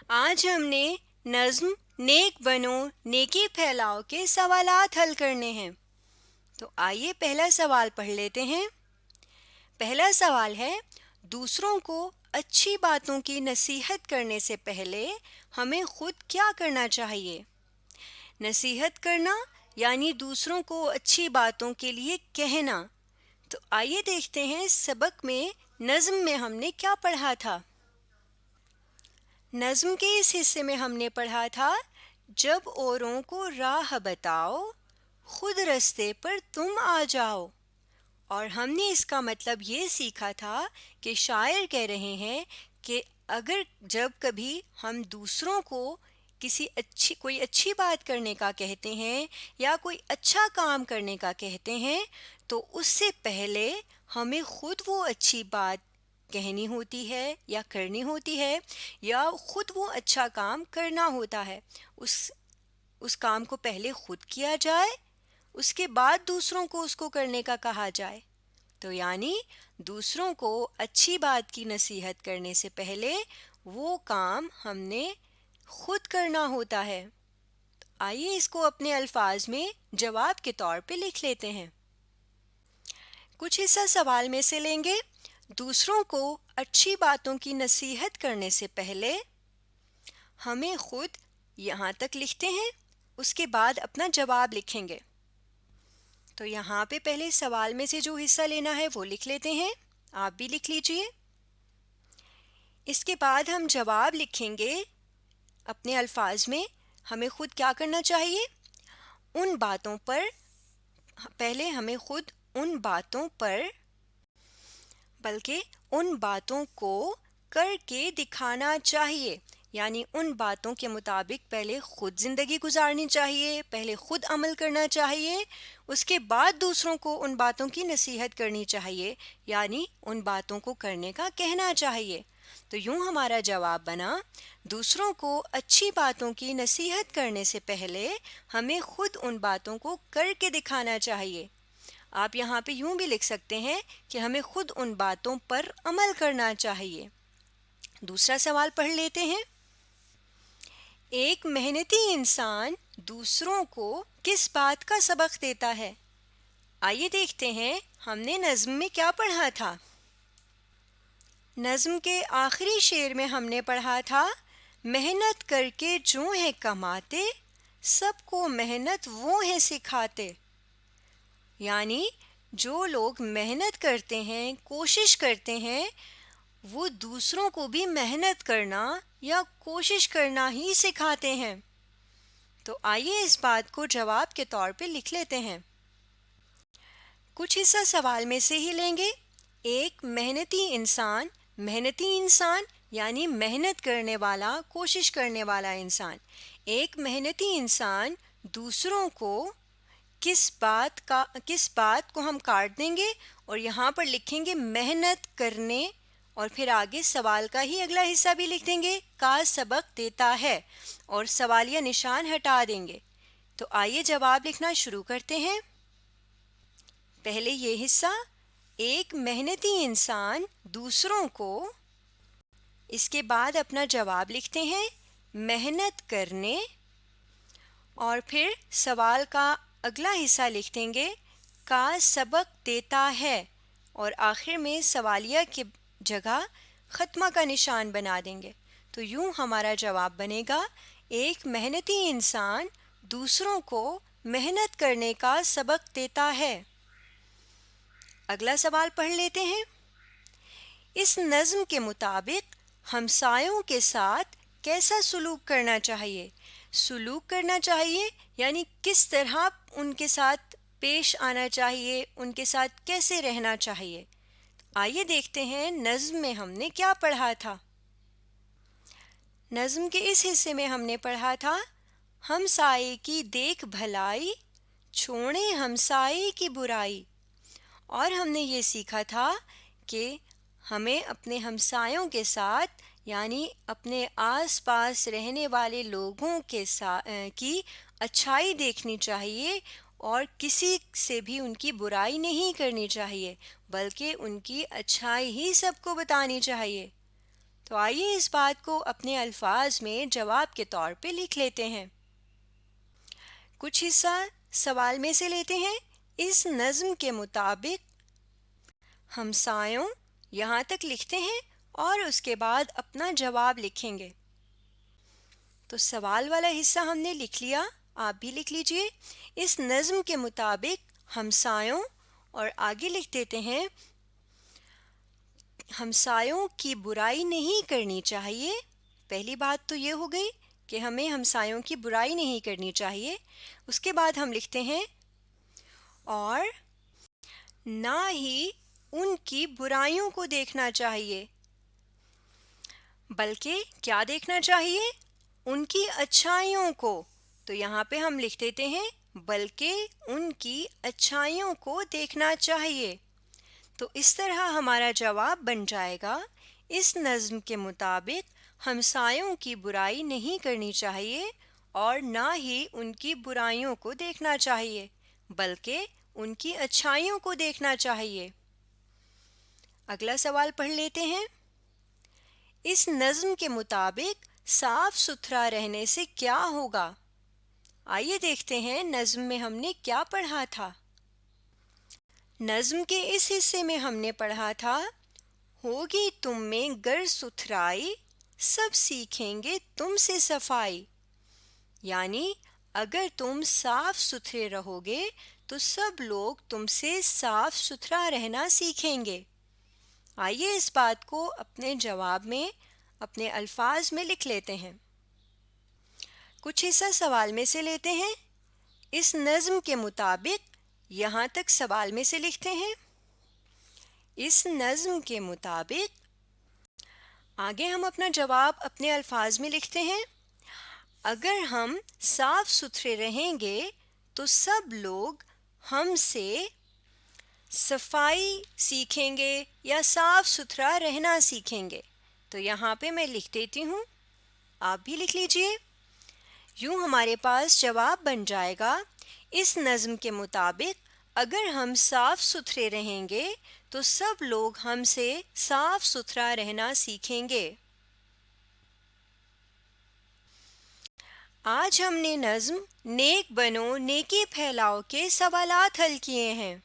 آج ہم نے نظم نیک بنو نیکی پھیلاؤ کے سوالات حل کرنے ہیں۔ تو آئیے پہلا سوال پڑھ لیتے ہیں۔ پہلا سوال ہے، دوسروں کو اچھی باتوں کی نصیحت کرنے سے پہلے ہمیں خود کیا کرنا چاہیے؟ نصیحت کرنا یعنی دوسروں کو اچھی باتوں کے لیے کہنا۔ تو آئیے دیکھتے ہیں سبق میں نظم میں ہم نے کیا پڑھا تھا۔ نظم کے اس حصے میں ہم نے پڑھا تھا، جب اوروں کو راہ بتاؤ خود رستے پر تم آ جاؤ۔ اور ہم نے اس کا مطلب یہ سیکھا تھا کہ شاعر کہہ رہے ہیں کہ اگر جب کبھی ہم دوسروں کو کوئی اچھی بات کرنے کا کہتے ہیں یا کوئی اچھا کام کرنے کا کہتے ہیں تو اس سے پہلے ہمیں خود وہ اچھی بات کہنی ہوتی ہے یا کرنی ہوتی ہے، یا خود وہ اچھا کام کرنا ہوتا ہے۔ اس کام کو پہلے خود کیا جائے، اس کے بعد دوسروں کو اس کو کرنے کا کہا جائے۔ تو یعنی دوسروں کو اچھی بات کی نصیحت کرنے سے پہلے وہ کام ہم نے خود کرنا ہوتا ہے۔ آئیے اس کو اپنے الفاظ میں جواب کے طور پہ لکھ لیتے ہیں۔ کچھ حصہ سوال میں سے لیں گے۔ دوسروں کو اچھی باتوں کی نصیحت کرنے سے پہلے ہمیں خود، یہاں تک لکھتے ہیں، اس کے بعد اپنا جواب لکھیں گے۔ تو یہاں پہ پہلے سوال میں سے جو حصہ لینا ہے وہ لکھ لیتے ہیں، آپ بھی لکھ لیجئے۔ اس کے بعد ہم جواب لکھیں گے اپنے الفاظ میں۔ ہمیں خود کیا کرنا چاہیے؟ ان باتوں پر، پہلے ہمیں خود ان باتوں پر بلکہ ان باتوں کو کر کے دکھانا چاہیے، یعنی ان باتوں کے مطابق پہلے خود زندگی گزارنی چاہیے، پہلے خود عمل کرنا چاہیے، اس کے بعد دوسروں کو ان باتوں کی نصیحت کرنی چاہیے، یعنی ان باتوں کو کرنے کا کہنا چاہیے۔ تو یوں ہمارا جواب بنا، دوسروں کو اچھی باتوں کی نصیحت کرنے سے پہلے ہمیں خود ان باتوں کو کر کے دکھانا چاہیے۔ آپ یہاں پہ یوں بھی لکھ سکتے ہیں کہ ہمیں خود ان باتوں پر عمل کرنا چاہیے۔ دوسرا سوال پڑھ لیتے ہیں۔ ایک محنتی انسان دوسروں کو کس بات کا سبق دیتا ہے؟ آئیے دیکھتے ہیں ہم نے نظم میں کیا پڑھا تھا۔ نظم کے آخری شعر میں ہم نے پڑھا تھا، محنت کر کے جو ہیں کماتے، سب کو محنت وہ ہیں سکھاتے۔ یعنی جو لوگ محنت کرتے ہیں، کوشش کرتے ہیں، وہ دوسروں کو بھی محنت کرنا یا کوشش کرنا ہی سکھاتے ہیں۔ تو آئیے اس بات کو جواب کے طور پہ لکھ لیتے ہیں۔ کچھ حصہ سوال میں سے ہی لیں گے۔ ایک محنتی انسان یعنی محنت کرنے والا، کوشش کرنے والا انسان۔ ایک محنتی انسان دوسروں کو کس بات کو ہم کاٹ دیں گے اور یہاں پر لکھیں گے محنت کرنے، اور پھر آگے سوال کا ہی اگلا حصہ بھی لکھ دیں گے، کا سبق دیتا ہے، اور سوالیہ نشان ہٹا دیں گے۔ تو آئیے جواب لکھنا شروع کرتے ہیں۔ پہلے یہ حصہ، ایک محنتی انسان دوسروں کو، اس کے بعد اپنا جواب لکھتے ہیں محنت کرنے، اور پھر سوال کا اگلا حصہ لکھ دیں گے کا سبق دیتا ہے، اور آخر میں سوالیہ کی جگہ ختمہ کا نشان بنا دیں گے۔ تو یوں ہمارا جواب بنے گا، ایک محنتی انسان دوسروں کو محنت کرنے کا سبق دیتا ہے۔ اگلا سوال پڑھ لیتے ہیں۔ اس نظم کے مطابق ہمسایوں کے ساتھ کیسا سلوک کرنا چاہیے؟ سلوک کرنا چاہیے یعنی کس طرح ان کے ساتھ پیش آنا چاہیے، ان کے ساتھ کیسے رہنا چاہیے۔ آئیے دیکھتے ہیں نظم میں ہم نے کیا پڑھا تھا۔ نظم کے اس حصے میں ہم نے پڑھا تھا، ہمسائے کی دیکھ بھلائی، چھوڑیں ہمسائے کی برائی۔ اور ہم نے یہ سیکھا تھا کہ ہمیں اپنے ہمسایوں کے ساتھ یعنی اپنے آس پاس رہنے والے لوگوں کی اچھائی دیکھنی چاہیے، اور کسی سے بھی ان کی برائی نہیں کرنی چاہیے، بلکہ ان کی اچھائی ہی سب کو بتانی چاہیے۔ تو آئیے اس بات کو اپنے الفاظ میں جواب کے طور پہ لکھ لیتے ہیں۔ کچھ حصہ سوال میں سے لیتے ہیں۔ اس نظم کے مطابق ہمسایوں یہاں تک لکھتے ہیں اور اس کے بعد اپنا جواب لکھیں گے۔ تو سوال والا حصہ ہم نے لکھ لیا، آپ بھی لکھ لیجئے۔ اس نظم کے مطابق ہمسایوں، اور آگے لکھ دیتے ہیں ہمسایوں کی برائی نہیں کرنی چاہیے۔ پہلی بات تو یہ ہو گئی کہ ہمیں ہمسایوں کی برائی نہیں کرنی چاہیے۔ اس کے بعد ہم لکھتے ہیں اور نہ ہی ان کی برائیوں کو دیکھنا چاہیے، بلکہ کیا دیکھنا چاہیے؟ ان کی اچھائیوں کو۔ تو یہاں پہ ہم لکھ دیتے ہیں بلکہ ان کی اچھائیوں کو دیکھنا چاہیے۔ تو اس طرح ہمارا جواب بن جائے گا، اس نظم کے مطابق ہمسایوں کی برائی نہیں کرنی چاہیے اور نہ ہی ان کی برائیوں کو دیکھنا چاہیے، بلکہ ان کی اچھائیوں کو دیکھنا چاہیے۔ اگلا سوال پڑھ لیتے ہیں۔ اس نظم کے مطابق صاف ستھرا رہنے سے کیا ہوگا؟ آئیے دیکھتے ہیں نظم میں ہم نے کیا پڑھا تھا۔ نظم کے اس حصے میں ہم نے پڑھا تھا، ہوگی تم میں گر ستھرائی، سب سیکھیں گے تم سے صفائی۔ یعنی اگر تم صاف ستھرے رہو گے تو سب لوگ تم سے صاف ستھرا رہنا سیکھیں گے۔ آئیے اس بات کو اپنے جواب میں اپنے الفاظ میں لکھ لیتے ہیں۔ کچھ حصہ سوال میں سے لیتے ہیں۔ اس نظم کے مطابق یہاں تک سوال میں سے لکھتے ہیں۔ اس نظم کے مطابق آگے ہم اپنا جواب اپنے الفاظ میں لکھتے ہیں۔ اگر ہم صاف ستھرے رہیں گے تو سب لوگ ہم سے صفائی سیکھیں گے یا صاف ستھرا رہنا سیکھیں گے۔ تو یہاں پہ میں لکھ دیتی ہوں، آپ بھی لکھ لیجئے۔ یوں ہمارے پاس جواب بن جائے گا، اس نظم کے مطابق اگر ہم صاف ستھرے رہیں گے تو سب لوگ ہم سے صاف ستھرا رہنا سیکھیں گے۔ آج ہم نے نظم نیک بنو نیکی پھیلاؤ کے سوالات حل کیے ہیں۔